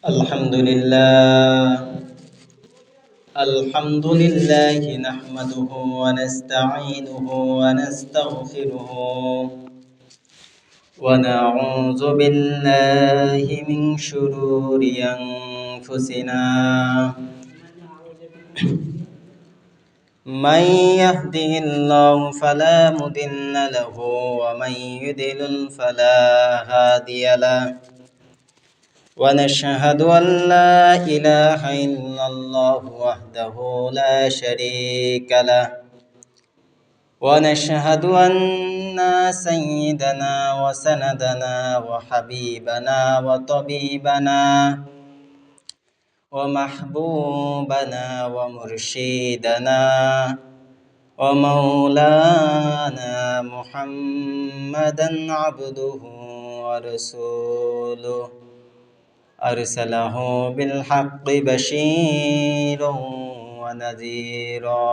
الحمد لله نحمده ونستعينه ونستغفره ونعوذ بالله من شرور أنفسنا من يهده الله فلا مضل له ومن يضلل فلا هادي له ونشهد أن لا إله إلا الله وحده لا شريك له ونشهد أن سيدنا وسندنا وحبيبنا وطبيبنا ومحبوبنا ومرشدنا ومولانا محمدا عبده ورسوله أرسله بالحق بشيرا ونذيرا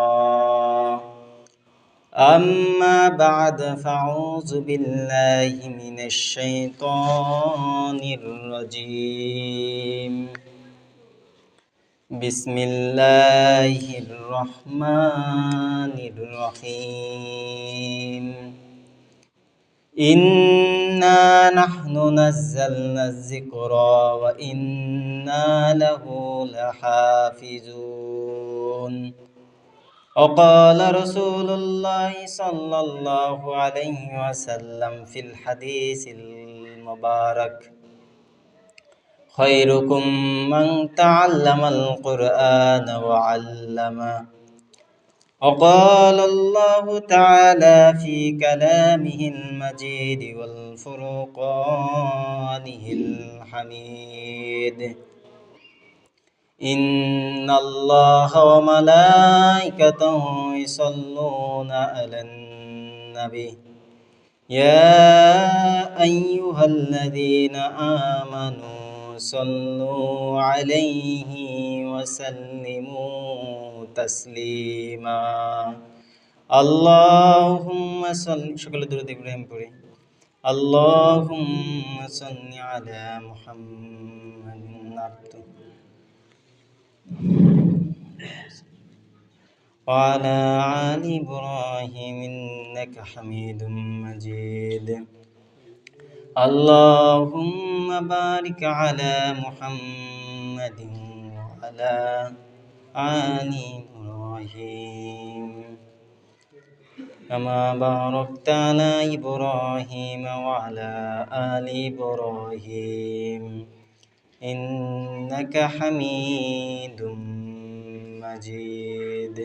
أما بعد فأعوذ بالله من الشيطان الرجيم بسم الله الرحمن الرحيم إنا نحن نزلنا الذكر وإنا له لحافظون وقال رسول الله صلى الله عليه وسلم في الحديث المبارك خيركم من تعلم القرآن وعلمه وقال الله تعالى في كلامه المجيد والفرقانه الحميد إن الله وملائكته يصلون على النبي يا أيها الذين آمنوا صلوا عليه وسلموا تسليما اللهم صل شكل درود إبراهيم پڑھیں اللهم صل على محمد عبده وعلى آل إبراهيم إنك حميد مجيد اللهم بارك على محمد وعلى آل إبراهيم كما باركت على إبراهيم وعلى آل إبراهيم إنك حميد مجيد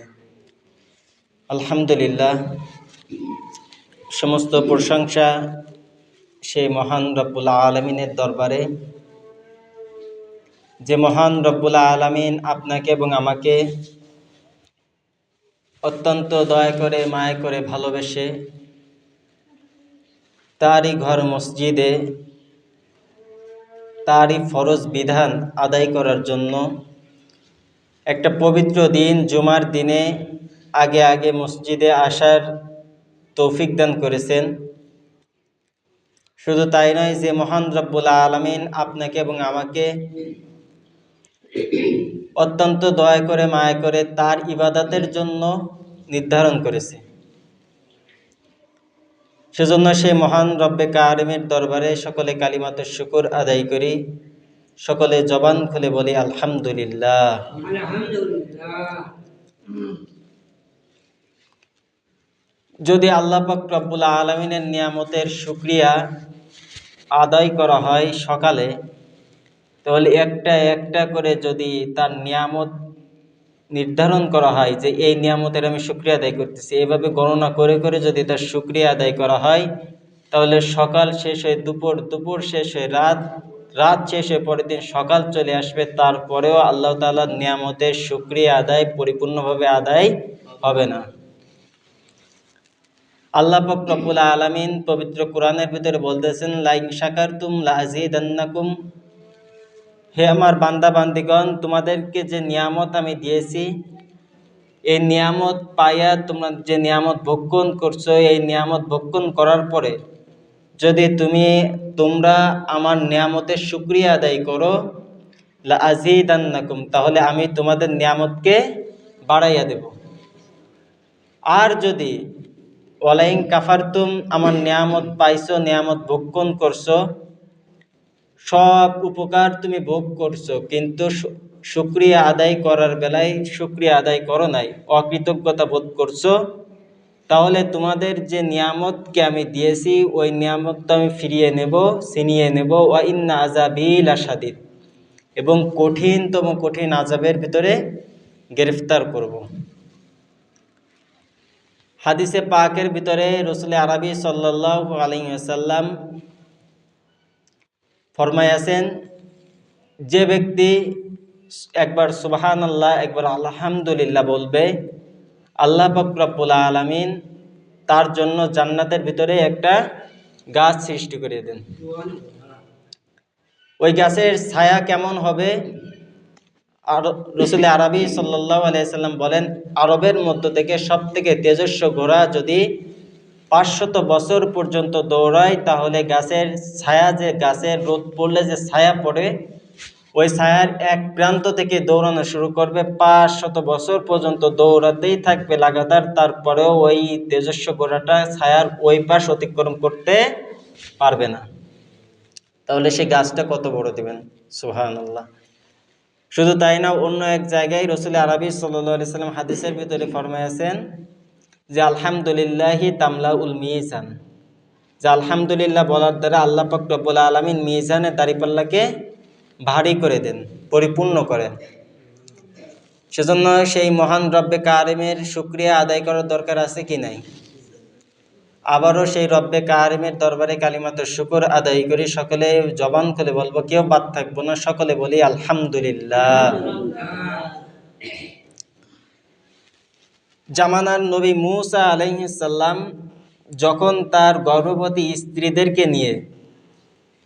আলহামদুলিল্লাহ সমস্ত প্রশংসা সেই মহান রব্বুল আলামিনের দরবারে যে মহান রব্বুল আলামিন আপনাকে এবং আমাকে অত্যন্ত দয়া করে মায়া করে ভালোবেসে তারই ঘর মসজিদে তারই ফরজ বিধান আদায় করার জন্য একটা পবিত্র দিন জুমার দিনে আগে আগে মসজিদে আসার তৌফিক দান করেছেন। শুধু তাই নয়, যে মহান রব্বুল আলামিন আপনাকে এবং আমাকে অত্যন্ত দয়া করে মায়া করে তার ইবাদতের জন্য নির্ধারণ করেছে, সেজন্য সেই মহান রব্বে কারিমের দরবারে সকলে কালিমাতুশ শুকর আদায় করি, সকলে জবান খুলে বলি আলহামদুলিল্লাহ। যদি আল্লাহ পাক রব্বুল আলামিনের নিয়ামতের শুকরিয়া আদায় করা হয় সকালে, তাহলে একটা একটা করে যদি তার নিয়ামত নির্ধারণ করা হয় যে এই নিয়ামতের আমি শুকরিয়া আদায় করতেছি, এভাবে গণনা করে করে যদি তার শুকরিয়া আদায় করা হয়, তাহলে সকাল শেষ হয়ে দুপুর, দুপুর শেষ হয়ে রাত, রাত শেষ হয়ে পরের দিন সকাল চলে আসবে, তারপরেও আল্লাহ তাআলার নিয়ামতের শুকরিয়া আদায় পরিপূর্ণভাবে আদায় হবে না। আল্লাহ পাক রব্বুল আলামিন পবিত্র কোরআনের ভিতরে বলতেছেন, লাইন শাকারতুম লাযিদান্নাকুম, হে আমার বান্দা বান্দিগণ, তোমাদেরকে যে নিয়ামত আমি দিয়েছি, এই নিয়ামত পাইয়া তোমরা যে নিয়ামত ভক্ষণ করছো, এই নিয়ামত ভক্ষণ করার পরে যদি তোমরা আমার নিয়ামতের শুকরিয়া আদায় করো, লা আযীদান্নাকুম, তাহলে আমি তোমাদের নিয়ামতকে বাড়াইয়া দেব। আর যদি ওয়ালাইন কাফারতুম, আমার নিয়ামত পাইছো, নিয়ামত ভক্ষণ করছো, সব উপকার তুমি ভোগ করছো, কিন্তু শুকরিয়া আদায় করার বেলায় শুকরিয়া আদায় করো নাই, অকৃতজ্ঞতা বোধ করছো, তাহলে তোমাদের যে নিয়ামতকে আমি দিয়েছি ওই নিয়ামতটা আমি ফিরিয়ে নেব, ছিনিয়ে নেব। ওয়া ইন্না আযাবী লাশাদীদ, এবং কঠিনতম কঠিন আযাবের ভিতরে গ্রেফতার করব। হাদিসে পাকের ভিতরে রাসূল আরবি সাল্লাল্লাহু আলাইহি ওয়াসাল্লাম ফরমায়াছেন, যে ব্যক্তি একবার সুবহানাল্লাহ, একবার আলহামদুলিল্লাহ বলবে, আল্লাহ পাক রব্বুল আলামিন তার জন্য জান্নাতের ভিতরে একটা গাছ সৃষ্টি করে দেন। ওই গাছের ছায়া কেমন হবে? আর রাসূল আরবি সাল্লাল্লাহু আলাইহি সাল্লাম বলেন, আরবের মধ্য থেকে সবথেকে তেজস্ব ঘোড়া যদি 500 বছর পর্যন্ত দৌড়ায়, তাহলে গাছের ছায়া, যে গাছের রোদ পড়লে যে ছায়া পড়ে, ওই ছায়ার এক প্রান্ত থেকে দৌড়ানো শুরু করবে, 500 বছর পর্যন্ত দৌড়াতেই থাকবে লাগাতার, তারপরেও ওই তেজস্ব ঘোড়াটা ছায়ার ওই পাশ অতিক্রম করতে পারবে না। তাহলে সেই গাছটা কত বড় দিবেন, সুবহানাল্লাহ। শুধু তাই না, অন্য এক জায়গায় রাসূল আরবি সাল্লাল্লাহু আলাইহি সাল্লাম হাদিসের ভিতরে ফরমায়াছেন যে আলহামদুলিল্লাহি তামলাউল মিজান, যে আলহামদুলিল্লাহ বলার দ্বারা আল্লাহ পাক রব্বুল আলামিন মিজানের দাঁড়িপাল্লাকে ভারী করে দেন, পরিপূর্ণ করেন। সেজন্য সেই মহান রব্বে কারিমের শুকরিয়া আদায় করার দরকার আছে কি নাই? আবারও সেই রব্বে কারিমের দরবারে কালিমাতুর শুকর আদায় করি, সকলে জবান খুলে বলবো, কেউ বাদ থাকবো না, সকলে বলি আলহামদুলিল্লাহ। জামানার নবী মূসা আলাইহিস সালাম যখন তার গর্ভবতী স্ত্রীদেরকে নিয়ে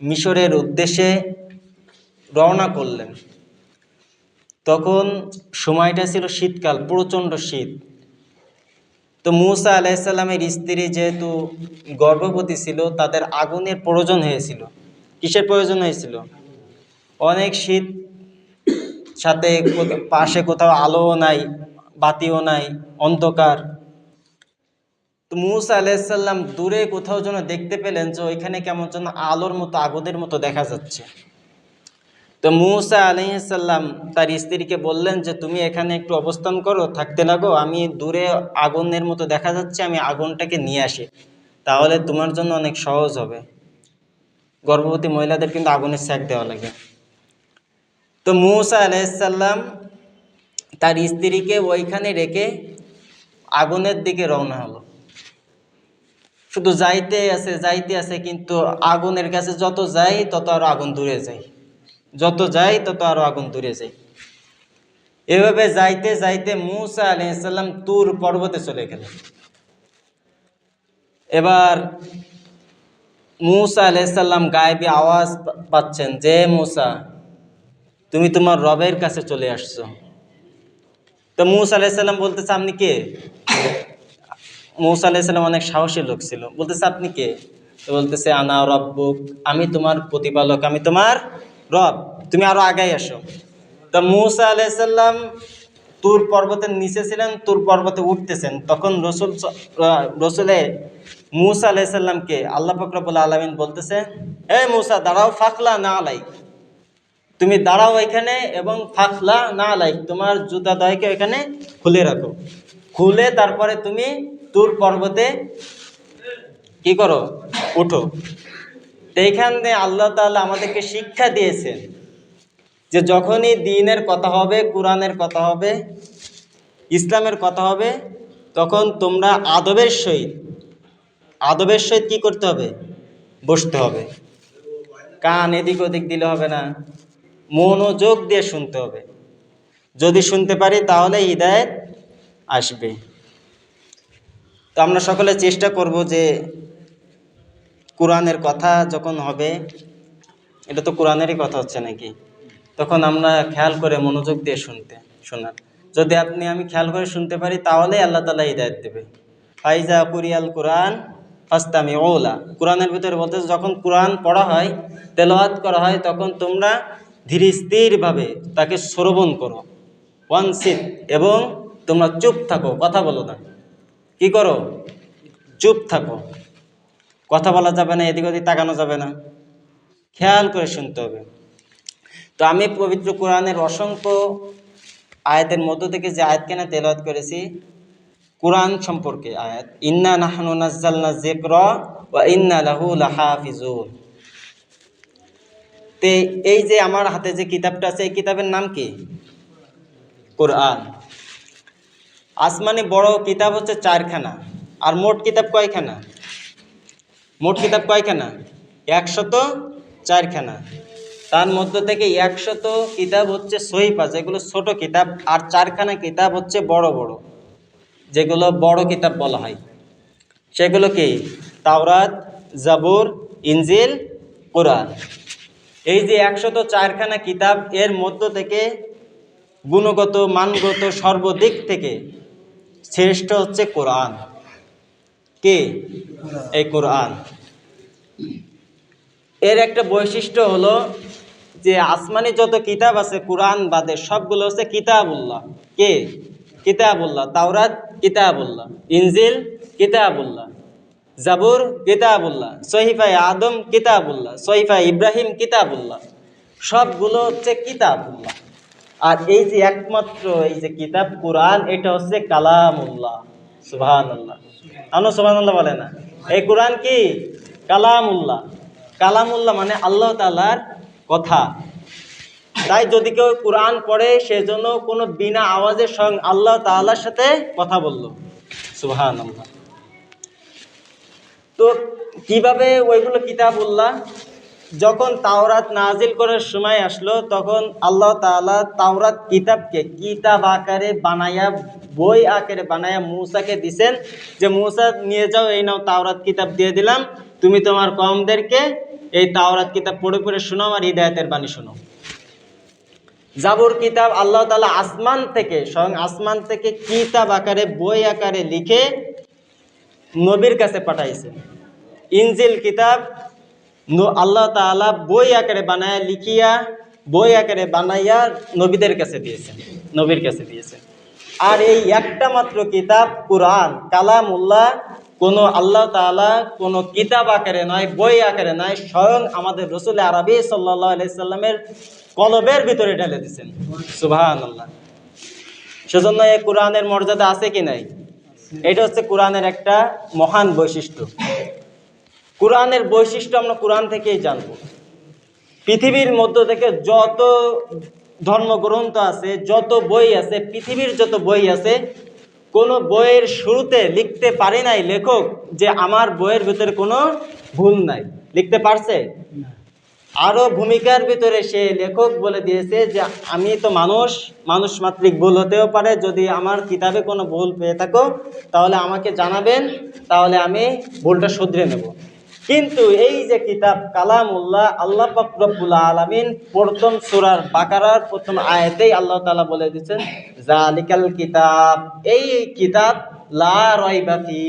মিশরের উদ্দেশ্যে রওনা করলেন, তখন সময়টা ছিল শীতকাল, প্রচণ্ড শীত। তো মূসা আলাইহিস সালামের স্ত্রী যেহেতু গর্ভবতী ছিল, তাদের আগুনের প্রয়োজন হয়েছিল। কিসের প্রয়োজন হয়েছিল? অনেক শীত, সাথে পাশে কোথাও আলোও নাই, বাতিও নাই, অন্ধকার। তো মূসা আলাইহিস সালাম দূরে কোথাও যেন দেখতে পেলেন যে ওইখানে কেমন যেন আলোর মতো, আগুনের মতো দেখা যাচ্ছে। তো মূসা আলাইহিস সালাম তার স্ত্রীকে বললেন যে তুমি এখানে একটু অবস্থান করো, থাকতে লাগো, আমি দূরে আগুনের মতো দেখা যাচ্ছে, আমি আগুনটাকে নিয়ে আসি, তাহলে তোমার জন্য অনেক সহজ হবে। গর্ভবতী মহিলাদের কিন্তু আগুনের সেক দেওয়া লাগে। তো মূসা আলাইহিস সালাম তার স্ত্রীকে ওইখানে রেখে আগুনের দিকে রওনা হলো। শুধু যাইতে আছে, কিন্তু আগুনের কাছে যত যাই তত আরো আগুন দূরে যায়, যত যাই তত আরো আগুন দূরে যায়। এভাবে যাইতে যাইতে মূসা আলাইহিস সালাম তুর পর্বতে চলে গেলেন। এবার মূসা আলাইহিস সালাম গায়েবী আওয়াজ পাচ্ছেন যে মূসা, তুমি তোমার রবের কাছে চলে আসছো। তো মূসা আলাইহিস সালাম বলতেছে, আপনি কে? মূসা আলাইহিস সালাম অনেক সাহসী লোক ছিল, বলতেছে আপনি কে? তো বলতেছে আনা রব্বুক, আমি তোমার প্রতিপালক, আমি তোমার রব, তুমি আরো আগাই আসো। তো মূসা আলাইহিস সালাম তুর পর্বতের নিচে ছিলেন, তুর পর্বতে উঠতেছেন, তখন রসুলে মূসা আলাইহিস সালামকে আল্লাহ পাক রব্বুল আলামিন বলতেছে, হে মূসা দাঁড়াও, ফাখলা না আলাই, তুমি দাঁড়াও এখানে, এবং ফাখলা না আলাই, তোমার জুতা দয়কে এখানে খুলে রাখো, খুলে তারপরে তুমি তুর পর্বতে কি করো, উঠো। তো এইখানে আল্লাহ তাআলা আমাদেরকে শিক্ষা দিয়েছেন যে যখনই দ্বীনের কথা হবে, কোরআনের কথা হবে, ইসলামের কথা হবে, তখন তোমরা আদবের সহিত কি করতে হবে, বসতে হবে। কান এদিক ওদিক দিলে হবে না, মনোযোগ দিয়ে শুনতে হবে। যদি শুনতে পারি তাহলে হিদায়াত আসবে। তো আমরা সকলে চেষ্টা করব যে কোরআনের কথা যখন হবে, এটা তো কোরআনেরই কথা হচ্ছে নাকি, তখন আমরা খেয়াল করে মনোযোগ দিয়ে শোনার। যদি আমি খেয়াল করে শুনতে পারি, তাহলে আল্লাহ তাআলা হিদায়াত দেবে। ফাইজা কুরিয়াল কোরআন ফাস্তামিউলা, কোরআনের ভিতরে বলতেছে যখন কোরআন পড়া হয়, তেলাওয়াত করা হয়, তখন তোমরা ধীর স্থিরভাবে তাকে শ্রবণ করো। ওয়ানসিত, এবং তোমরা চুপ থাকো, কথা বলো না। কি করো? চুপ থাকো, কথা বলা যাবে না, এদিক ওদিক তাকানো যাবে না, খেয়াল করে শুনতে হবে। তো আমি পবিত্র কোরআনের অসংখ্য আয়াতের মধ্য থেকে যে আয়াতখানা তেলাওয়াত করেছি কোরআন সম্পর্কে আয়াত, ইন্না নাহনু নাজ্জালনা যিকরা ওয়া ইন্না লাহু লাহাফিজুন। তে এই যে আমার হাতে যে কিতাবটা আছে, এই কিতাবের নাম কি? কোরআন। আসমানে বড় কিতাব হচ্ছে 4খানা, আর মোট কিতাব কয়খানা? মোট কিতাব কয়খানা? 104খানা। তার মধ্য থেকে 100 কিতাব হচ্ছে সহিফা, যেগুলো ছোট কিতাব, আর 4খানা কিতাব হচ্ছে বড় বড়, যেগুলো বড় কিতাব বলা হয়। সেগুলো কি? তাওরাত, জাবুর, ইনজিল, কোরআন। এই যে 104খানা কিতাব, এর মধ্য থেকে গুণগত মানগত সর্বদিক থেকে শ্রেষ্ঠ হচ্ছে কোরআন। কে? এই কোরআন। এর একটা বৈশিষ্ট্য হলো যে আসমানি যত কিতাব আছে কোরআন বাদে সবগুলো হচ্ছে কিতাবুল্লাহ। কে? কিতাবুল্লাহ। তাওরাত কিতাবুল্লাহ, ইনজিল কিতাবুল্লাহ, জাবুর কিতাবুল্লাহ, সহিফায়ে আদম কিতাবুল্লাহ, সহিফায়ে ইব্রাহিম কিতাবুল্লাহ, সবগুলো হচ্ছে কিতাবুল্লাহ। আর এই যে একমাত্র এই যে কিতাব কোরআন, এটা হচ্ছে কালামুল্লাহ। সুবহানাল্লাহ। আনো সুবহানাল্লাহ বলে না? এই কোরআন কি? কালামুল্লাহ। কালামুল্লাহ মানে আল্লাহ তাআলার কথা। তাই যদি কেউ কোরআন পড়ে, সেজন্য কোনো বিনা আওয়াজের সঙ্গে আল্লাহ তাআলার সাথে কথা বলল। সুবহানাল্লাহ। তো কিভাবে ওইগুলো কিতাবুল্লাহ? যখন তাওরাত নাজিল করার সময় আসলো, তখন আল্লাহ তাআলা তাওরাত কিতাবকে কিতাব আকারে বানায়া, বই আকারে বানায়া মূসাকে দিছেন, যে মূসা নিয়ে যাও, এই নাও তাওরাত কিতাব দিয়ে দিলাম, তুমি তোমার কওমদেরকে এই তাওরাত কিতাব পড়ে পড়ে শোনাও আর হিদায়াতের বাণী শোনাও। জাবুর কিতাব আল্লাহ তাআলা আসমান থেকে, স্বয়ং আসমান থেকে কিতাব আকারে, বই আকারে লিখে নবীর কাছে পাঠাইছেন। ইনজিল কিতাব আল্লাহ তাআলা বই আকারে বানায়া, লিখিয়া বই আকারে বানাইয়া নবীদের কাছে দিয়েছেন, নবীর কাছে দিয়েছেন। আর এই একটা মাত্র কিতাব কোরআন কালামুল্লাহ, কোনো আল্লাহ তাআলা কোনো কিতাব আকারে নয়, বই আকারে নয়, স্বয়ং আমাদের রাসূল আরবি সাল্লাল্লাহু আলাইহি সাল্লামের কলবের ভিতরে ঢেলে দিয়েছেন। সুবহানাল্লাহ। সেজন্য এই কোরআনের মর্যাদা আছে কি নাই? এটা হচ্ছে কোরআনের একটা মহান বৈশিষ্ট্য। কোরআনের বৈশিষ্ট্য আমরা কোরআন থেকেই জানব। পৃথিবীর মধ্য থেকে যত ধর্মগ্রন্থ আছে, যত বই আছে, পৃথিবীর যত বই আছে, কোনো বইয়ের শুরুতে লিখতে পারে নাই লেখক যে আমার বইয়ের ভিতরে কোনো ভুল নাই। লিখতে পারছে? আরও ভূমিকার ভিতরে সে লেখক বলে দিয়েছে যে আমি তো মানুষ মাত্রিক ভুল হতেও পারে, যদি আমার কিতাবে কোনো ভুল পেয়ে থাকো তাহলে আমাকে জানাবেন, তাহলে আমি ভুলটা শুধরে নেব। কিন্তু এই যে কিতাব কালামুল্লাহ, আল্লাহ পাক রব্বুল আলামিন প্রথম সূরা বাকারার প্রথম আয়াতেই আল্লাহ তাআলা বলে দিয়েছেন, জালিকাল কিতাব, এই কিতাব লা রাইবা ফি,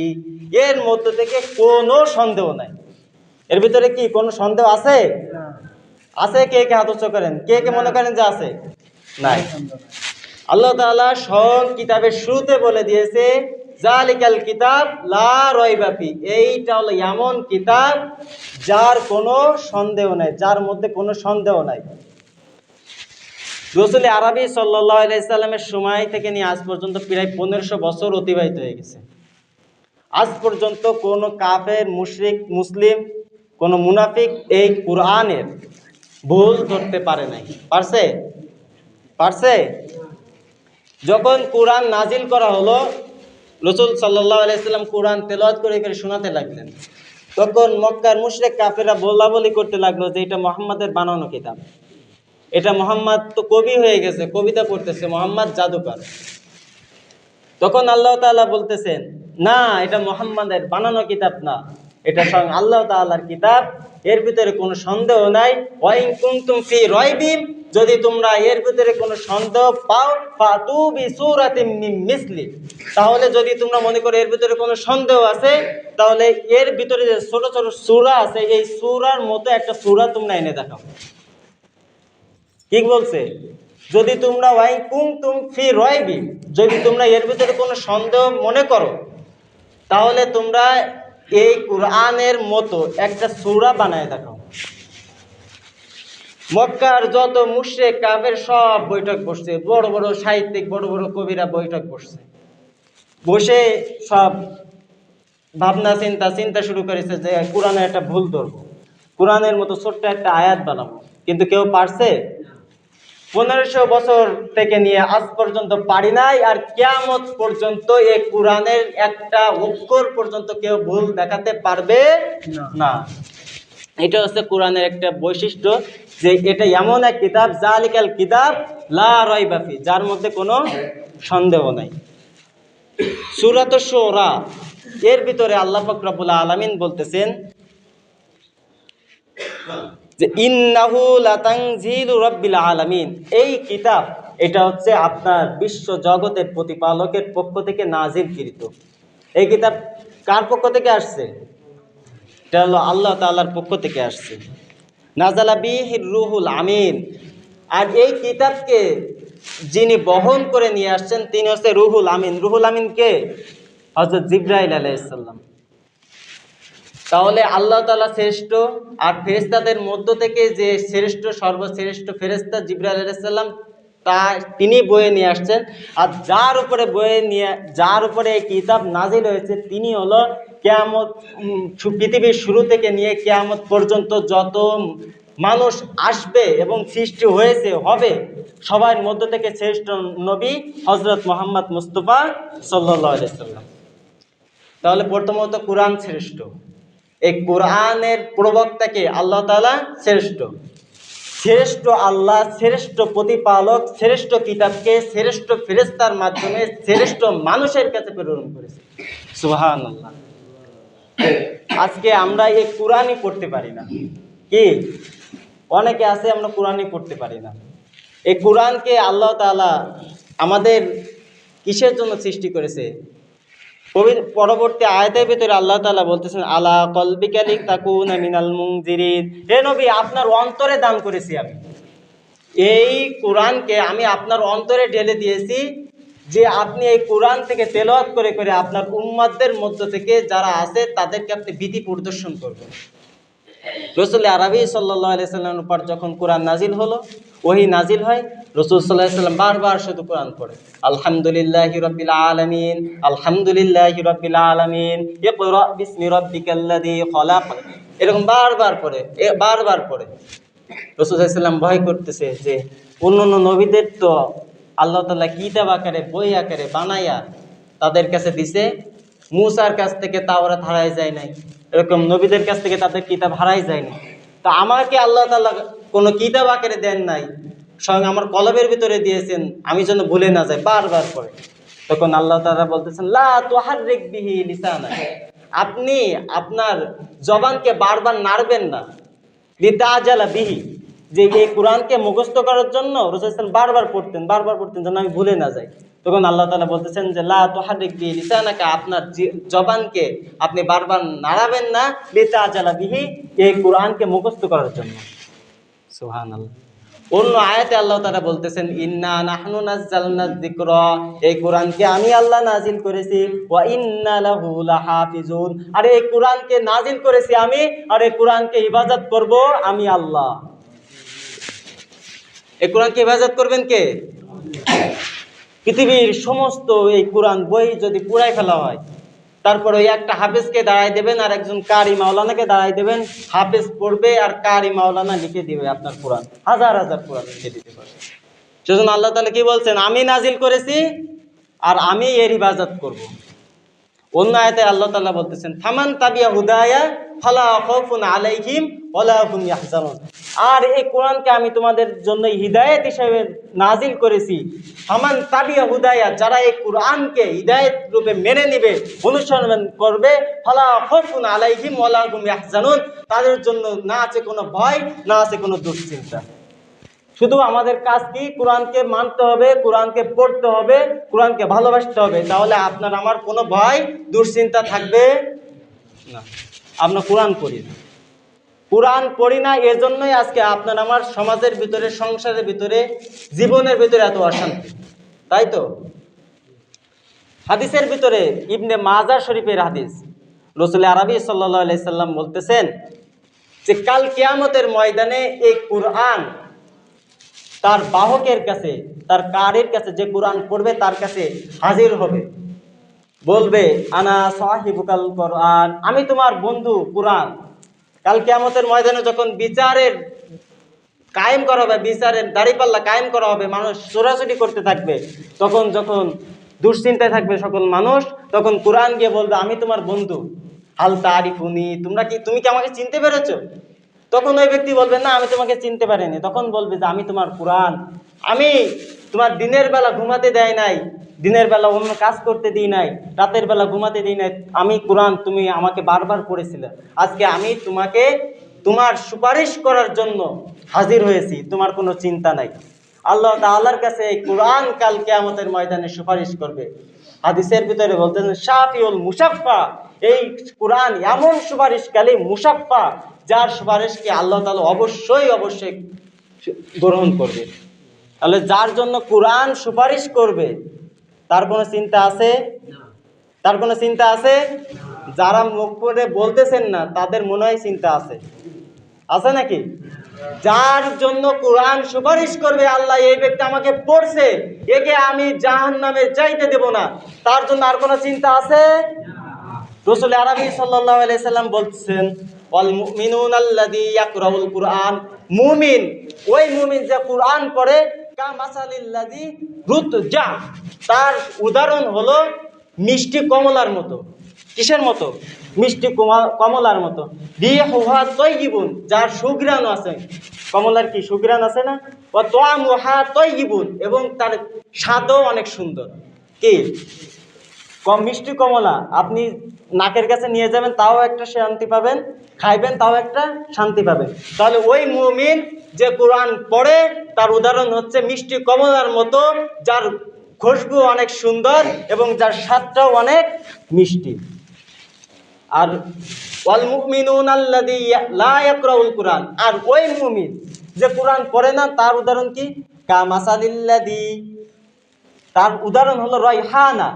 এর মধ্য থেকে কোনো সন্দেহ নাই। এর ভিতরে কি কোনো সন্দেহ আছে? আছে? কে কে হাত উচ্চ করেন, কে কে মনে করেন যে আছে? নাই। আল্লাহ তাআলা স্বয়ং কিতাবের শুরুতে বলে দিয়েছে, জালিকাল কিতাব লা রাইবা ফি, এইটা হলো এমন কিতাব যার কোনো সন্দেহ নাই, যার মধ্যে কোনো সন্দেহ নাই। রাসূল আরবি সাল্লাল্লাহু আলাইহি সাল্লামের সময় থেকে নিয়ে আজ পর্যন্ত প্রায় 1500 বছর অতিবাহিত হয়ে গেছে। আজ পর্যন্ত কোনো কাফের, মুশরিক, মুসলিম, কোনো মুনাফিক এই কোরআনের ভুল ধরতে পারে নাই। পারছে? পারছে? যখন কোরআন নাজিল করা হলো, রাসূল সাল্লাল্লাহু আলাইহি সাল্লাম কোরআন তেলাওয়াত করে করে শোনাতে লাগলেন, তখন মক্কার মুশরিক কাফেররা বলাবলি করতে লাগলো যে এটা মুহাম্মাদের বানানো কিতাব, এটা মুহাম্মদ তো কবি হয়ে গেছে, কবিতা পড়তেছে, মুহাম্মদ জাদুকর। তখন আল্লাহ তাআলা বলতেছেন, না, এটা মুহাম্মাদের বানানো কিতাব না, এটা স্বয়ং আল্লাহ তাআলার কিতাব, এর ভিতরে কোনো সন্দেহ নাই। ওয়া ইন কুনতুম ফি রাইবিন, যদি তোমরা এর ভিতরে কোনো সন্দেহ পাও, ফাতু বিসূরাতিম মিন মিসলি, তাহলে যদি তোমরা মনে করো এর ভিতরে কোনো সন্দেহ আছে, তাহলে এর ভিতরে যে ছোট ছোট সূরা আছে, এই সূরার মতো একটা সূরা তোমরা এনে দেখাও। কি বলছে? যদি তোমরা ওয়াইন কুনতুম ফি রাইবি, যদি তোমরা এর ভিতরে কোনো সন্দেহ মনে করো, তাহলে তোমরা এই কোরআনের মতো একটা সূরা বানায় দেখাও। মক্কার যত মুশরিক কাফের সব বৈঠক বসছে, বড় বড় সাহিত্যিক, বড় বড় কবিরা বৈঠক বসছে, বসে সব ভাবনা চিন্তা শুরু করেছে যে কোরআনের একটা ভুল ধরবো, কোরআনের মতো ছোট্ট একটা আয়াত বানাবো, কিন্তু কেউ পারছে? 1500 বছর থেকে নিয়ে আজ পর্যন্ত পারি নাই, আর কিয়ামত পর্যন্ত এই কোরআনের একটা অক্ষর পর্যন্ত কেউ ভুল দেখাতে পারবে না। এটা হচ্ছে কোরআনের একটা বৈশিষ্ট্য, যে এটা এমন এক কিতাব, জালিকাল কিতাব লা রাইবা ফি, যার মধ্যে কোনো সন্দেহ নাই। সূরাতুশ শুরা এর ভিতরে আল্লাহ পাক রব্বুল আলামিন বলতেছেন যে ইন্নাহু লাতানজিলু রাব্বিল আলামিন, এই কিতাব এটা হচ্ছে আপনার বিশ্ব জগতের প্রতিপালকের পক্ষ থেকে নাজিলকৃত। এই কিতাব কার পক্ষ থেকে আসছে? এটা হলো আল্লাহ তাআলার পক্ষ থেকে আসছে। নাযালা বিহির রূহুল আমিন, আর এই কিতাবকে যিনি বহন করে নিয়ে আসছেন তিনি হচ্ছে রুহুল আমিন। রুহুল আমিন কে? হযরত জিবরাইল আলাইহিস সালাম। তাহলে আল্লাহ তাআলা শ্রেষ্ঠ, আর ফেরেশতাদের মধ্য থেকে যে শ্রেষ্ঠ, সর্বশ্রেষ্ঠ ফেরেশতা জিবরাইল আলাইহিস সালাম, তা তিনি বয়ে নিয়ে আসছেন। আর যার উপরে এই কিতাব নাজিল হয়েছে তিনি হলো কিয়ামত, পৃথিবীর শুরু থেকে নিয়ে কিয়ামত পর্যন্ত যত মানুষ আসবে এবং সৃষ্টি হয়েছে হবে, সবার মধ্য থেকে শ্রেষ্ঠ নবী হযরত মুহাম্মদ মুস্তাফা সাল্লাল্লাহু আলাইহি সাল্লাম। তাহলে প্রথমত কোরআন শ্রেষ্ঠ, এই কোরআনের প্রবক্তাকে আল্লাহ তাআলা শ্রেষ্ঠ। শ্রেষ্ঠ আল্লাহ, শ্রেষ্ঠ প্রতিপালক, শ্রেষ্ঠ কিতাবকে শ্রেষ্ঠ ফেরেশতার মাধ্যমে শ্রেষ্ঠ মানুষের কাছে প্রেরণ করেছে। সুবহানাল্লাহ। আজকে আমরা এই কোরআনই পড়তে পারি না। কি? অনেকে আছে আমরা কোরআনই পড়তে পারি না। এই কোরআনকে আল্লাহ তাআলা আমাদের কিসের জন্য সৃষ্টি করেছে? পরবর্তী আয়াতের ভিতরে আল্লাহ তাআলা বলতেছেন আলা কলবিকা লিতাকুনা মিনাল মুনজিরিন, হে নবী আপনার অন্তরে দান করেছি আমি, এই কোরআনকে আমি আপনার অন্তরে ঢেলে দিয়েছি, যে আপনি এই কোরআন থেকে তেলাওয়াত করে করে আপনার উম্মতদের মধ্য থেকে যারা আছে তাদেরকে আপনি ভীতি প্রদর্শন করবেন। রাসূল আরবি সাল্লাল্লাহু আলাইহি সাল্লামের উপর যখন কোরআন নাজিল হলো, ওহী নাজিল হয়, রাসূল সাল্লাল্লাহু আলাইহি সাল্লাম বারবার শুধু কোরআন পড়ে, আলহামদুলিল্লাহি রাব্বিল আলামিন, আলহামদুলিল্লাহি রাব্বিল আলামিন, ইকরা বিসমি রাব্বিকাল্লাযী খলাক, এরকম বারবার পড়ে। রাসূল সাল্লাল্লাহু আলাইহি সাল্লাম ভয় করতেছে যে অন্যান্য নবীদের তো আল্লাহ তাআলা কিতাব আকারে, বই আকারে বানায়া তাদের কাছে দিছে, মূসার কাছ থেকে তাওরাত হারাই যায় নাই, এরকম নবীদের কাছ থেকে তাদের কিতাব হারাই যায়নি, তা আমাকে আল্লাহ তাআলা কোনো কিতাব আকারে দেন নাই, স্বয়ং আমার কলবের ভিতরে দিয়েছেন, আমি যেন ভুলে না যাই, বারবার পড়ে। তখন আল্লাহ তাআলা বলতেছেন লা তুহাররিক বিহি লিসানা, আপনি আপনার জবানকে বারবার নাড়বেন না, লিতাজালা বিহি, যে এই কোরআনকে মুখস্থ করার জন্য রাসূল সাল্লাল্লাহু বারবার পড়তেন যেন আমি ভুলে না যাই। তখন আল্লাহ তাআলা বলতেছেন যে লা তুহাররিক বিহি লিসানাকা, আপনার জবানকে আপনি বারবার নাড়াবেন না, লিতাজালা বিহি, এই কোরআনকে মুখস্থ করার জন্য। সুবহানাল্লাহ। অন্য আয়াতে আল্লাহ তাআলা বলতেছেন ইন্না নাহনু নাযালনা যিকরা, এই কোরআনকে আমি আল্লাহ নাজিল করেছি, ওয়া ইন্না লাহু লাহাফিজুন, আর এই কোরআনকে নাজিল করেছি আমি, আর এই কোরআনকে হিফাজত করব আমি আল্লাহ। এই কোরআনকে হিফাজত করবেন কে? পৃথিবীর সমস্ত এই কোরআন বই যদি পুরাই ফেলা হয়, তারপরে ওই একটা হাফেজকে দাঁড়াই দেবেন আর একজন কারি মাওলানাকে দাঁড়াই দেবেন, হাফেজ পড়বে আর কারি মাওলানা লিখে দিবে আপনার কোরআন, হাজার হাজার কোরআন লিখে দিতে পারে। সেজন্য আল্লাহ তাআলা কি বলছেন? আমি নাজিল করেছি আর আমি এর হিফাজত করব। অন্য আয়াতে আল্লাহ তাআলা বলতেছেন ফামান তাবিয়া হুদায়া ফালা খাউফুন আলাইহিম ওয়ালা হুম ইয়াহজানুন, আর এই কোরআনকে আমি তোমাদের জন্য হিদায়াত হিসেবে নাজিল করেছি। ফামান তাবিয়া হুদায়া, যারা এই কোরআনকে হিদায়াত রূপে মেনে নেবে, অনুসরণ করবে, ফালা খাউফুন আলাইহিম ওয়ালা হুম ইয়াহজানুন, তাদের জন্য না আছে কোনো ভয়, না আছে কোনো দুশ্চিন্তা। শুধু আমাদের কাজ কি? কোরআনকে মানতে হবে, কোরআনকে পড়তে হবে, কোরআনকে ভালোবাসতে হবে, তাহলে আপনার আমার কোনো ভয় দুশ্চিন্তা থাকবে না। আমরা কোরআন পড়ি না, কোরআন পড়ি না, এজন্যই আজকে আপনার আমার সমাজের ভিতরে, সংসারের ভিতরে, জীবনের ভিতরে এত অশান্তি, তাই তো? হাদিসের ভিতরে ইবনে মাজাহ শরীফের হাদিস, রাসূল আরবি সাল্লাল্লাহু আলাইহি সাল্লাম বলতেছেন যে কাল কিয়ামতের ময়দানে এই কোরআন তার বাহকের কাছে, তার কারির কাছে, যে কোরআন পড়বে তার কাছে হাজির হবে, বলবে আনা সাহিবুকাল কোরআন, আমি তোমার বন্ধু কোরআন। কাল কিয়ামতের ময়দানে যখন বিচারের কায়েম করা হবে, বিচারের দাঁড়িপাল্লা কায়েম করা হবে, মানুষ ছোটাছুটি করতে থাকবে, যখন দুশ্চিন্তায় থাকবে সকল মানুষ, তখন কোরআন গিয়ে বলবে আমি তোমার বন্ধু, হাল তারিফুনি, তুমি কি আমাকে চিনতে পেরেছো? তখন ওই ব্যক্তি বলবে না, আমি তোমাকে চিনতে পারিনি। তখন বলবে যে আমি তোমার কোরআন, আমি তোমার দিনের বেলা ঘুমাতে দেয় নাই, দিনের বেলা অন্য কাজ করতে দিই নাই, রাতের বেলা ঘুমাতে দিই নাই, আমি কোরআন তুমি আমাকে বারবার পড়েছিলে, আজকে আমি তোমাকে তোমার সুপারিশ করার জন্য হাজির হয়েছি, তোমার কোনো চিন্তা নাই। আল্লাহ তাআলার কাছে এই কোরআন কাল কিয়ামতের ময়দানে সুপারিশ করবে। হাদিসের ভিতরে বলতেছেন শাফিউল মুশাফফা, এই কোরআন এমন সুপারিশকারী, মুশাফফা, যার সুপারিশকে আল্লাহ তাআলা অবশ্যই গ্রহণ করবে। তাহলে যার জন্য কোরআন সুপারিশ করবে তার কোনো চিন্তা আছে? তার কোনো চিন্তা আছে? যারা মুখ করে বলতেছেন না তাদের মনে হয় চিন্তা আছে, আছে নাকি? যার জন্য কোরআন সুপারিশ করবে, আল্লাহ এই ব্যক্তি আমাকে পড়ছে, একে আমি জাহান্নামে যাইতে দেব না, তার জন্য আর কোনো চিন্তা আছে? রাসূল আরবি সাল্লাল্লাহু আলাইহি সাল্লাম বলছেন ওয়াল মুমিনুনা আল্লাযী ইয়াকরাউল কুরআন, মুমিন ওই মুমিন যে কোরআন পড়ে, কামাসালিল্লাযী রুতজা, তার উদাহরণ হলো মিষ্টি কমলার মতো। কিসের মতো? মিষ্টি কমলার মতো। রিহুহা তাইয়িবুন, যার সুঘ্রাণ আছে, কমলার কি সুঘ্রাণ আছে না? ওয়া তাআমুহা তাইয়িবুন, এবং তার স্বাদও অনেক সুন্দর। কি মিষ্টি কমলা আপনি নাকের কাছে নিয়ে যাবেন তাও একটা শান্তি পাবেন, খাইবেন তাও একটা শান্তি পাবেন। তাহলে ওই মুমিন যে কোরআন পড়ে তার উদাহরণ হচ্ছে মিষ্টি কমলার মতো, যার খুশবু অনেক সুন্দর এবং যার স্বাদটাও অনেক মিষ্টি। আর ওয়াল মুমিনুনা আল্লাযী লা ইয়াকরাউল কুরআন, আর ওই মুমিন যে কোরআন পড়ে না তার উদাহরণ কি? কামাসালিল্লাযী, তার উদাহরণ হলো রায়হানা,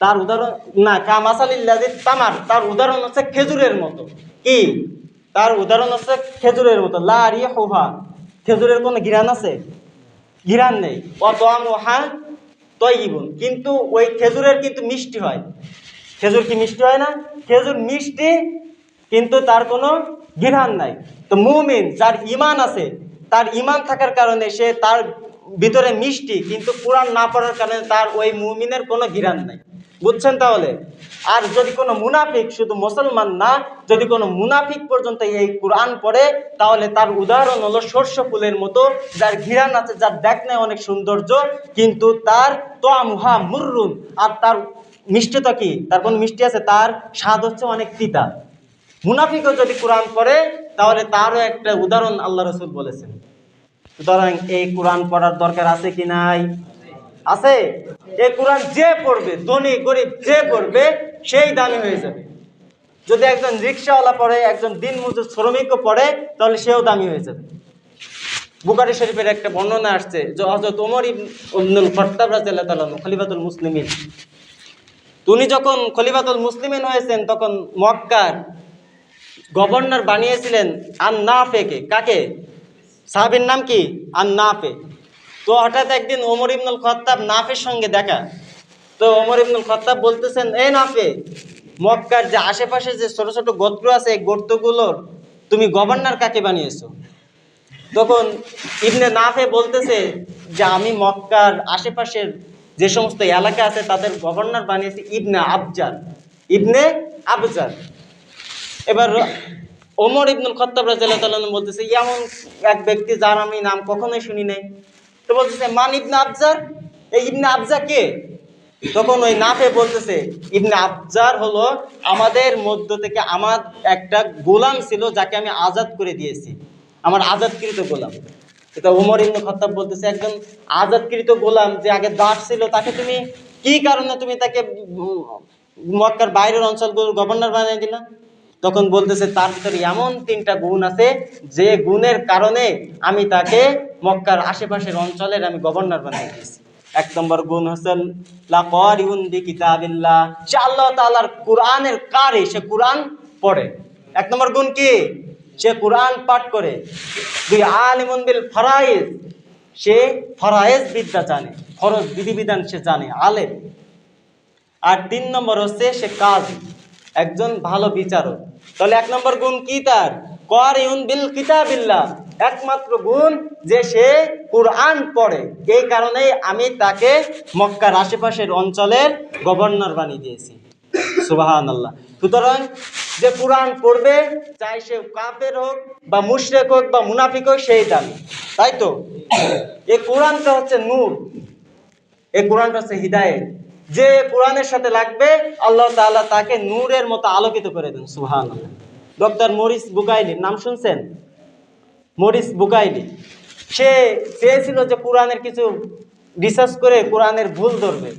তার উদাহরণ না, কামাসালিল্লাযী তামার, তার উদাহরণ হচ্ছে খেজুরের মতো। কি? তার উদাহরণ হচ্ছে খেজুরের মতো। লা রিহুহা, খেজুরের কোনো ঘ্রাণ আছে? ঘ্রাণ নেই। ওয়া তাআমুহা তাইয়িবুন, কিন্তু ওই খেজুরের কিন্তু মিষ্টি হয়। খেজুর কি মিষ্টি হয় না? খেজুর মিষ্টি, কিন্তু তার কোনো ঘ্রাণ নাই। তো মুমিন যার ঈমান আছে, তার ঈমান থাকার কারণে সে তার ভিতরে মিষ্টি, কিন্তু কোরআন না পড়ার কারণে তার ওই মুমিনের কোনো ঘ্রাণ নাই। বুঝছেন তাহলে? আর যদি কোনো মুনাফিক, শুধু মুসলমান না, যদি কোনো মুনাফিক পর্যন্ত এই কোরআন পড়ে, তাহলে তার উদাহরণ হলো সর্ষ ফুলের মতো, যার ঘ্রাণ আছে, যার দেখতে অনেক সৌন্দর্য, কিন্তু তার তাআমুহা মুররুন, আর তার মিষ্টিটা কি? তার কোন মিষ্টি আছে? তার স্বাদ হচ্ছে অনেক তিতা। মুনাফিকও যদি কোরআন পড়ে তাহলে তারও একটা উদাহরণ আল্লাহ রাসূল বলেছেন। সুতরাং এই কোরআন পড়ার দরকার আছে কি নাই? আছে। এই কোরআন যে পড়বে, ধনী গরিব যে পড়বে, সেই দামি হয়ে যাবে। যদি একজন রিকশাওয়ালা পড়ে, একজন দিনমজুর শ্রমিকও পড়ে, তাহলে সেও দামি হয়ে যাবে। বুখারী শরীফের একটা বর্ণনা আসছে যে হযরত ওমর ইবনুল খাত্তাব রাদিয়াল্লাহু তাআলা খলিফাতুল মুসলিমিন, উনি যখন খলিফাতুল মুসলিমিন হয়েছেন তখন মক্কার গভর্নর বানিয়েছিলেন আন-নাফেকে। কাকে? সাহাবীর নাম কি? আন-নাফে। তো হঠাৎ একদিন ওমর ইবনুল খাত্তাব নাফের সঙ্গে দেখা। তো ওমর ইবনুল খাত্তাব বলতেছেন, এই নাফে, মক্কার যে আশেপাশে যে ছোট ছোট গোত্র আছে, এই গোত্রগুলোর তুমি গভর্নর কাকে বানিয়েছো? তখন ইবনে নাফে বলতেছে যে আমি মক্কার আশেপাশের যে সমস্ত এলাকা আছে তাদের গভর্নর বানিয়েছি ইবনে আবজার, ইবনে আবজার। এবার ওমর ইবনুল খাত্তাব রাদিয়াল্লাহু তাআলা বলতেছে, এমন এক ব্যক্তি যার আমি নাম কখনোই শুনি নাই। তো বলতেছে, মান ইবনে আবজার, এই ইবনে আবজা কে? তখন ওই নাফে বলতেছে, ইবনে আবজার হলো আমাদের মধ্য থেকে আমার একটা গোলাম ছিল, যাকে আমি আজাদ করে দিয়েছি, আমার আজাদকৃত গোলাম। এটা ওমর ইবনে খাত্তাব বলতেছে, একজন আজাদকৃত গোলাম যে আগে দাস ছিল, তাকে তুমি কি কারণে তুমি তাকে মক্কার বাইরের অঞ্চলগুলোর গভর্নর বানিয়ে দিলা? তখন বলতেছে তার ভিতরে এমন 3টা গুণ আছে যে গুণের কারণে আমি তাকে মক্কার আশেপাশের অঞ্চলের আমি গভর্নর বানিয়ে দিয়েছি। 1 নম্বর গুণ হচ্ছে লাকারিউন বিকিতাবিল্লাহ, সে আল্লাহ তাআলার কোরআনের কারি, সে কোরআন পড়ে। 1 নম্বর গুণ কি? সে কোরআন পাঠ করে। 2 আলিমুন বিল ফরাইজ, সে ফরায়েজ বিদ্যা জানে, ফরজ বিধিবিধান সে জানে, আলেম। আর 3 নম্বর হচ্ছে সে কাজী, একজন ভালো বিচারক। তাহলে 1 নম্বর গুণ কি তার? কারিউন বিল কিতাবিল্লাহ, একমাত্র গুণ যে সে কোরআন পড়ে। এই কারণেই আমি তাকে মক্কার আশেপাশের অঞ্চলের গভর্নর বানিয়ে দিয়েছি। সুবহানাল্লাহ। সুতরাং যে কোরআন পড়বে, চাই সে কাফের হোক বা মুশরিক হোক বা মুনাফিক হোক, সেই দামি, তাই তো? এই কোরআনটা হচ্ছে নূর, এই কোরআনটা হচ্ছে হিদায়েত। যে কোরআনের সাথে লাগবে আল্লাহ তাআলা তাকে নূরের মতো আলোকিত করে দেন। সুবহানাল্লাহ। ডক্টর মরিস বুকাইলির নাম শুনছেন? মরিস বুকাইলি, সে চেয়েছিল যে কোরআনের কিছু রিসার্চ করে কোরআনের ভুল ধরবে।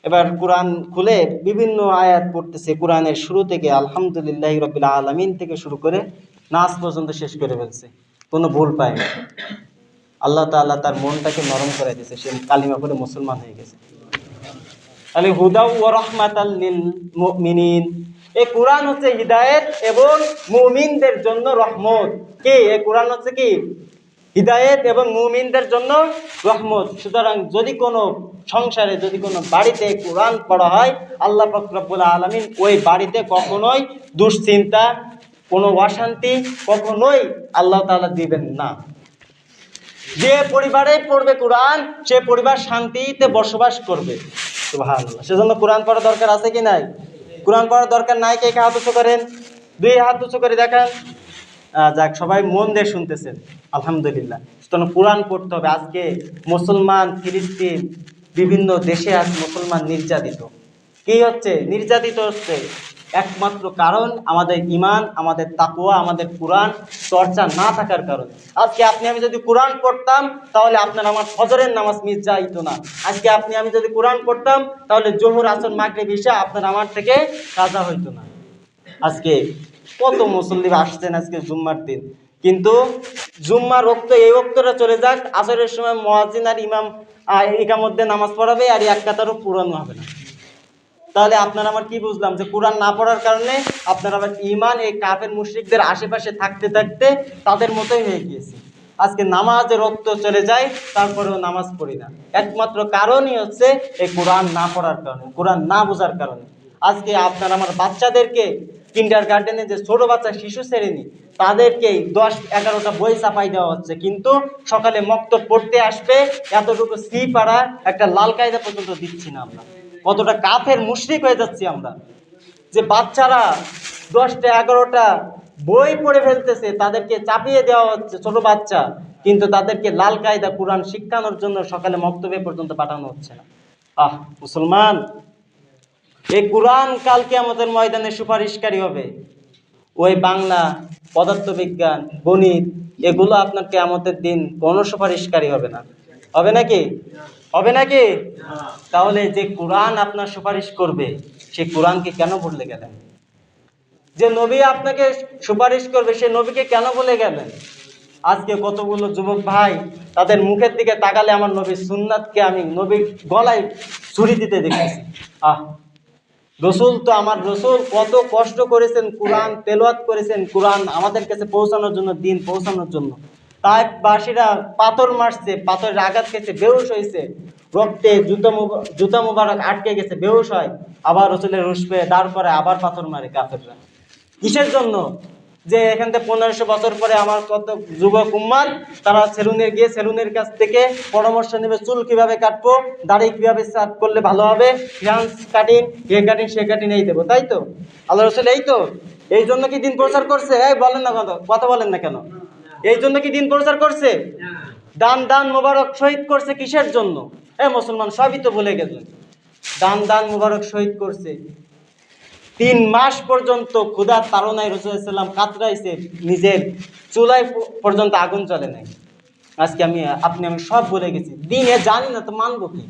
এবার কোরআন খুলে বিভিন্ন আয়াত পড়তেছে, কোরআনের শুরু থেকে আলহামদুলিল্লাহি রাব্বিল আলামিন থেকে শুরু করে নাস পর্যন্ত শেষ করে ফেলছে, কোনো ভুল পায়নি। আল্লাহ তাআলা তার মনটাকে নরম করে দিয়েছে, সে কালিমা পড়ে মুসলমান হয়ে গেছে। তাহলে হুদা ওয়া রাহমাতাল লিল মুমিনিন, এই কোরআন হচ্ছে হিদায়াত এবং মুমিনদের জন্য রহমত। কি এই কোরআন হচ্ছে কি? হিদায়াত এবং মুমিনদের জন্য রহমত। সুতরাং যদি কোনো সংসারে, যদি কোনো বাড়িতে কোরআন পড়া হয়, আল্লাহ পাক রব্বুল আলামিন ওই বাড়িতে কখনোই দুশ্চিন্তা, কোনো অশান্তি কখনোই আল্লাহ তাআলা দিবেন না। যে পরিবারে পড়বে কোরআন, সে পরিবার শান্তিতে বসবাস করবে। সুবহানাল্লাহ। সেজন্য কোরআন পড়া দরকার আছে কি নাই? কোরআন পড়ার দরকার নাই কে কে হাত উঁচু করেন? 2 হাত উঁচু করে দেখান। যাক, সবাই মন দিয়ে শুনতেছেন, আলহামদুলিল্লাহ। সুতরাং কোরআন পড়তে হবে। আজকে মুসলমান ফিলিস্তিন বিভিন্ন দেশে আজ মুসলমান নির্যাতিত। কি হচ্ছে? নির্যাতিত হচ্ছে একমাত্র কারণ আমাদের ঈমান, আমাদের তাকওয়া, আমাদের কোরআন চর্চা না থাকার কারণে। আজকে আপনি আমি যদি কোরআন পড়তাম, তাহলে আপনার আমার ফজরের নামাজ মিস যাইতো না। আজকে আপনি আমি যদি কোরআন পড়তাম, তাহলে জোহর, আসর, মাগরিব, ইশা আপনার আমার থেকে কাজা হইতো না। আজকে কত মুসল্লি আসছেন আজকে জুম্মার দিন, কিন্তু জুম্মার ওক্ত, এই ওক্তটা চলে যাক, আসরের সময় মুয়াজ্জিন আর ইমাম ইকামতে নামাজ পড়াবে, আর এক কাতারও পূরণ হবে না। তাহলে আপনার আমার কি বুঝলাম? যে কোরআন না পড়ার কারণে আপনার আমার ঈমান এই কাফের মুশরিকদের আশেপাশে থাকতে থাকতে তাদের মতোই হয়ে গিয়েছে। আজকে নামাজের রক্ত চলে যায়, তারপরেও নামাজ পড়ি না। একমাত্র কারণই হচ্ছে এই কোরআন না পড়ার কারণে, কোরআন না বোঝার কারণে। আজকে আপনার আমার বাচ্চাদেরকে কিন্ডার গার্ডেনে, যে ছোট বাচ্চা শিশু শ্রেণী, তাদেরকে 10-11টা বই চাপাই দেওয়া হচ্ছে, কিন্তু সকালে মক্তব পড়তে আসবে এতটুকু সি পাড়া একটা লাল কায়দা পর্যন্ত দিচ্ছি না আমরা। কতটা কাফের মুশরিক হয়ে যাচ্ছি আমরা, যে বাচ্চারা 10টা-11টা বই পড়ে ফেলতেছে, তাদেরকে চাপিয়ে দেওয়া হচ্ছে, ছোট বাচ্চা, কিন্তু তাদেরকে লাল কায়দা কোরআন শিক্ষানোর জন্য সকালে মক্তবে পর্যন্ত পাঠানো হচ্ছে না। মুসলমান, এই কোরআন কাল কিয়ামতের ময়দানে সুপারিশকারী হবে। ওই বাংলা, পদার্থবিজ্ঞান, গণিত, এগুলো আপনার কিয়ামতের দিন কোনো সুপারিশকারী হবে না। হবে নাকি? হবে নাকি? তাহলে যে কোরআন আপনার সুপারিশ করবে, সেই কোরআনকে কেন ভুলে গেলেন? যে নবী আপনাকে সুপারিশ করবে, সেই নবীকে কেন ভুলে গেলেন? আজকে কতগুলো যুবক ভাই তাদের মুখের দিকে তাকালে আমার নবীর সুন্নাতকে আমি নবীর গলায় ছুরি দিতে দেখেছি। রসুল তো আমার রসুল কত কষ্ট করেছেন, কোরআন তেলাওয়াত করেছেন, কোরআন আমাদের কাছে পৌঁছানোর জন্য, দিন পৌঁছানোর জন্য। তায়েফবাসীরা পাথর মারছে, পাথরের আঘাত খেয়েছে, বেহুশ হয়েছে, রক্তে জুতা মুবারক আটকে গেছে, বেহুশ হয়। আবার রসুলের হুশ পেয়ে দাঁড় করে আবার পাথর মারে কাফেররা। কিসের জন্য? যে এখান থেকে 1500 বছর পরে আমার কত যুবক উম্মার, তারা সেলুনের গিয়ে সেলুনের কাছ থেকে পরামর্শ নেবে, চুল কিভাবে কাটবো, দাড়ি কিভাবে কাট করলে ভালো হবে, ফ্রান্স কাটিং, এ কাটিং, সে কাটিং, এই দেবো, তাই তো? আল্লাহ রসুল এই তো, এই জন্য কি দিন প্রচার করছে? এই বলেন না, কথা বলেন না কেন? এই জন্য কি দিন প্রচার করছে? দান মোবারক শহীদ করছে কিসের জন্য? মুসলমান সবই তো ভুলে গেছেন। দান মোবারক শহীদ করছে। 3 মাস পর্যন্ত ক্ষুধার তাড়নায় রাসূলুল্লাহ সাল্লাল্লাহু আলাইহি ওয়াসাল্লাম কাতরাইছে, নিজের চুলায় পর্যন্ত আগুন জ্বলে নাই। আজকে আপনি আমি সব ভুলে গেছি, দিনে জানি না তো মানবো কি?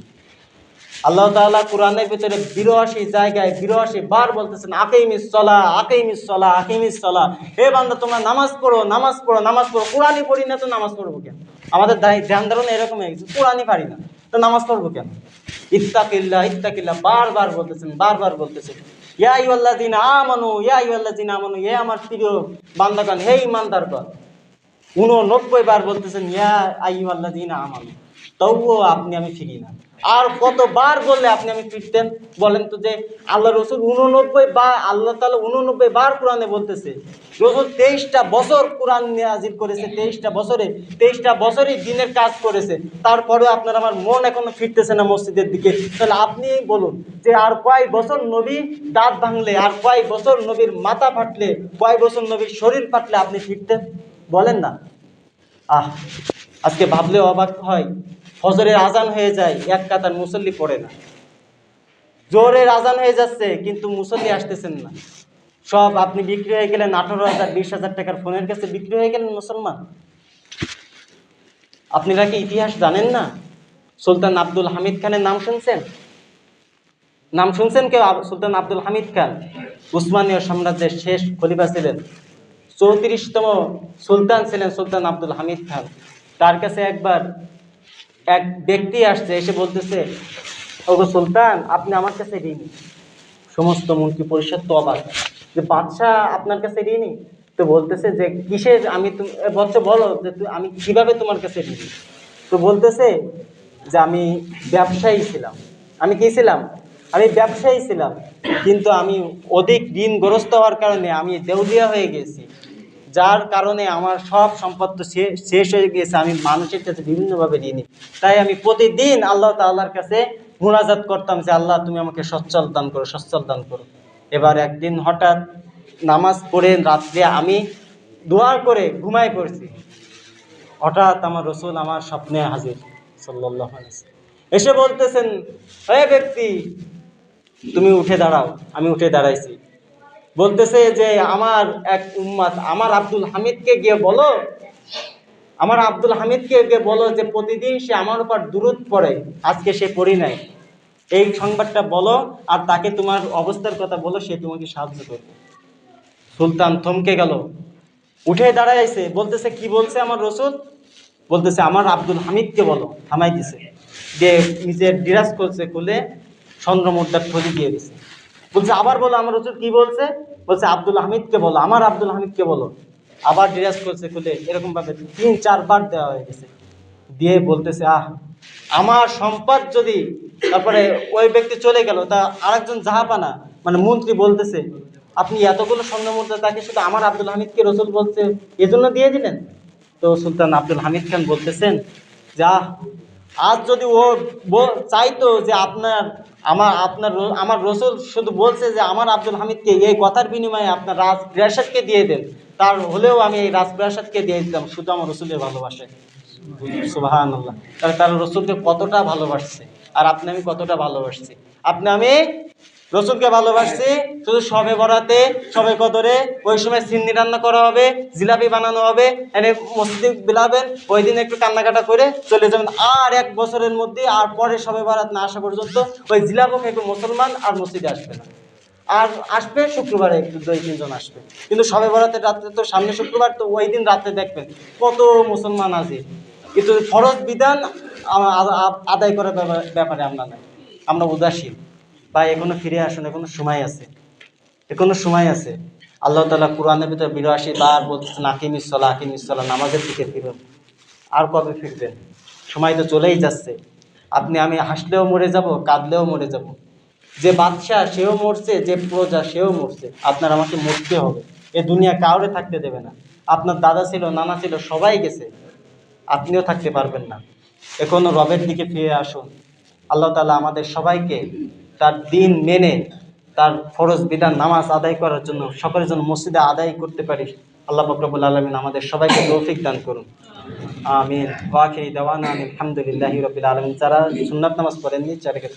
আল্লাহ তাআলা কোরআনের ভিতরে ৮২ জায়গায় ৮২ বার বলতেছেন আকিমিস সালাহ, আকিমিস সালাহ, আকিমিস সালাহ। হে বান্দা তোমরা নামাজ পড়ো, নামাজ পড়ো, নামাজ পড়ো। কোরআনই পড়ি না তো নামাজ পড়বো কেন? আমাদের ধ্যান ধারণা এরকম হয়ে গেছে, কোরআনই পারি না তো নামাজ পড়বো কেন? ইত্তাকিল্লাহ, ইত্তাকিল্লাহ বারবার বলতেছেন, বারবার বলতেছেন। ইয়া আইয়ুহাল্লাযীনা আমানু, ইয়া আইয়ুহাল্লাযীনা আমানু, হে আমার প্রিয় বান্দাগণ, হে ঈমানদারগণ। 89 বার বলতেছেন ইয়া আইয়ুহাল্লাযীনা আমানু, তবুও আপনি আমি ফিরি না। আর কতবার বললে আপনি আমি ফিরতেন বলেন তো? যে আল্লাহ রসুল 89 বার, আল্লাহ তাআলা 89 বার কোরআনে বলতেছে। রসুল 23টা বছর কোরআন নাযিল করেছে, 23টা বছরে 23টা বছরই দিনের কাজ করেছে, তারপরেও আপনার আমার মন এখনো ফিরতেছে না মসজিদের দিকে। তাহলে আপনি বলুন যে আর কয় বছর নবী দাঁত ভাঙলে, আর কয় বছর নবীর মাথা ফাটলে, কয় বছর নবীর শরীর ফাটলে আপনি ফিরতেন বলেন না? আজকে ভাবলে অবাক হয়, ফজরের আজান হয়ে যায়, এক কাতার মুসল্লি পড়ে না। জোহরের আজান হয়ে যাচ্ছে কিন্তু মুসল্লি আসতেছেন না। সব আপনি বিক্রি হয়ে গেলেন 18,000 20,000 টাকার ফোনের কাছে বিক্রি হয়ে গেলেন মুসলমান। আপনারা কি ইতিহাস জানেন না? সুলতান আব্দুল হামিদ খানের নাম শুনছেন? নাম শুনছেন কেউ? সুলতান আব্দুল হামিদ খান উসমানীয় সাম্রাজ্যের শেষ খলিফা ছিলেন, 34তম সুলতান ছিলেন সুলতান আব্দুল হামিদ খান। তার কাছে একবার এক ব্যক্তি আসছে, এসে বলতেছে, ওগো সুলতান, আপনি আমার কাছে ঋণী। সমস্ত মন্ত্রী পরিষদ তো অবাক যে বাদশাহ আপনার কাছে ঋণী। তো বলতেছে যে কিসের, আমি বলছে বলো যে আমি কিভাবে তোমার কাছে ঋণী। তো বলতেছে যে আমি ব্যবসায়ী ছিলাম। আমি কি ছিলাম? আমি ব্যবসায়ী ছিলাম, কিন্তু আমি অধিক ঋণগ্রস্ত হওয়ার কারণে আমি দেউলিয়া হয়ে গেছি, যার কারণে আমার সব সম্পদ তো শেষ হয়ে গেছে। আমি মানুষের কাছে বিভিন্নভাবে ঋণী, তাই আমি প্রতিদিন আল্লাহ তাআলার কাছে মুনাজাত করতাম যে আল্লাহ তুমি আমাকে সচ্ছল দান করো, সচ্ছল দান করো। এবার একদিন হঠাৎ নামাজ পড়ে রাত্রে আমি দোয়া করে ঘুমায় পড়ছি, হঠাৎ আমার রসুল আমার স্বপ্নে হাজির সাল্লাল্লাহু আলাইহি ওয়াসাল্লাম। এসে বলতেছেন, হে ব্যক্তি তুমি উঠে দাঁড়াও। আমি উঠে দাঁড়াইছি। বলতেছে যে আমার এক উম্মত, আমার আব্দুল হামিদকে গিয়ে বলো, আমার আব্দুল হামিদকে গিয়ে বলো যে প্রতিদিন সে আমার উপর দুরূদ পড়ে, আজকে সে পড়ি নাই। এই সংবাদটা বলো, আর তাকে তোমার অবস্থার কথা বলো, সে তোমাকে সাহায্য করবে। সুলতান থমকে গেল, উঠে দাঁড়াইছে, বলতেছে কি বলছে আমার রসুল? বলতেছে আমার আব্দুল হামিদকে বলো। থামাই দিছে, দিয়ে নিজের ডিরাজ করছে, খুলে চন্দ্র মুদ্রার থলি দিয়ে দিছে। বলছে আবার বলো আমার রসুল কি বলছে? বলছে আব্দুল হামিদকে বলো, আমার আব্দুল হামিদকে বলো। আবার ডিরাজ করছে, খুলে এরকম ভাবে 3-4 বার দেওয়া হয়ে গেছে। দিয়ে বলতেছে আমার সম্পদ যদি, তারপরে ওই ব্যক্তি চলে গেল, তা আরেকজন জাহাপানা মানে মন্ত্রী বলতেছে, আপনি এতগুলো স্বর্ণ মুদ্রা তাকে শুধু আমার আব্দুল হামিদকে রসুল বলছে এজন্য দিয়ে দিলেন? তো সুলতান আব্দুল হামিদ খান বলতেছেন, যা আজ যদি ও চাইতো যে আমার রসুল শুধু বলছে যে আমার আব্দুল হামিদকে এই কথার বিনিময়ে আপনার রাজপ্রাসাদকে দিয়ে দেন, তার হলেও আমি এই রাজপ্রাসাদকে দিয়ে দিতাম, শুধু আমার রসুলের ভালোবাসায়। সুবহানাল্লাহ। তার রসুলকে কতটা ভালোবাসছে, আর আপনি আমি কতটা ভালোবাসছি। আপনি আমি রসুলকে ভালোবাসছি শুধু শবে বরাতে, শবে কদরে, ওই সময় সিন্নি রান্না করা হবে, জিলাপি বানানো হবে, এনে মসজিদে বিলাবেন, ওই দিন একটু কান্নাকাটা করে চলে যাবেন। আর 1 বছরের মধ্যে, আর পরে শবে বরাত না আসা পর্যন্ত ওই জিলাপি খেয়ে মুসলমান আর মসজিদে আসবে না। আর আসবে শুক্রবারে 2-3 জন আসবে, কিন্তু শবে বরাতের রাত্রে তো সামনে শুক্রবার, তো ওই দিন রাত্রে দেখবেন কত মুসলমান আছে, কিন্তু ফরজ বিধান আদায় করার ব্যাপারে আমরা নাই, আমরা উদাসীন। ভাই এখনো ফিরে আসুন, এখনো সময় আছে, এখনো সময় আছে। আল্লাহ তাআলা কোরআনের ভিতরে 82 বার বলতেছেন আকিমিস সালাহ, আকিমিস সালাহ, নামাজের দিকে ফিরুন। আর কবে ফিরবেন? সময় তো চলেই যাচ্ছে। আপনি আমি হাসলেও মরে যাব, কাঁদলেও মরে যাব। যে বাদশাহ সেও মরছে, যে প্রজা সেও মরছে, আপনার আমাকে মরতে হবে। এ দুনিয়া কাউরে থাকতে দেবে না। আপনার দাদা ছিল, নানা ছিল, সবাই গেছে, আপনিও থাকতে পারবেন না। এখনো রবের দিকে ফিরে আসুন। আল্লাহ তাআলা আমাদের সবাইকে তার দিন মেনে, তার ফরজ বিধান নামাজ আদায় করার জন্য, সকলের জন্য মসজিদে আদায় করতে পারি। আল্লাহ পাক রব্বুল আলামিন আমাদের সবাইকে তৌফিক দান করুন। আমিন। ওয়া আখিরি দাওয়ানা আলহামদুলিল্লাহি রাব্বিল আলামিন। যারা সুন্নাত নামাজ পড়েননি, 4 রাকাত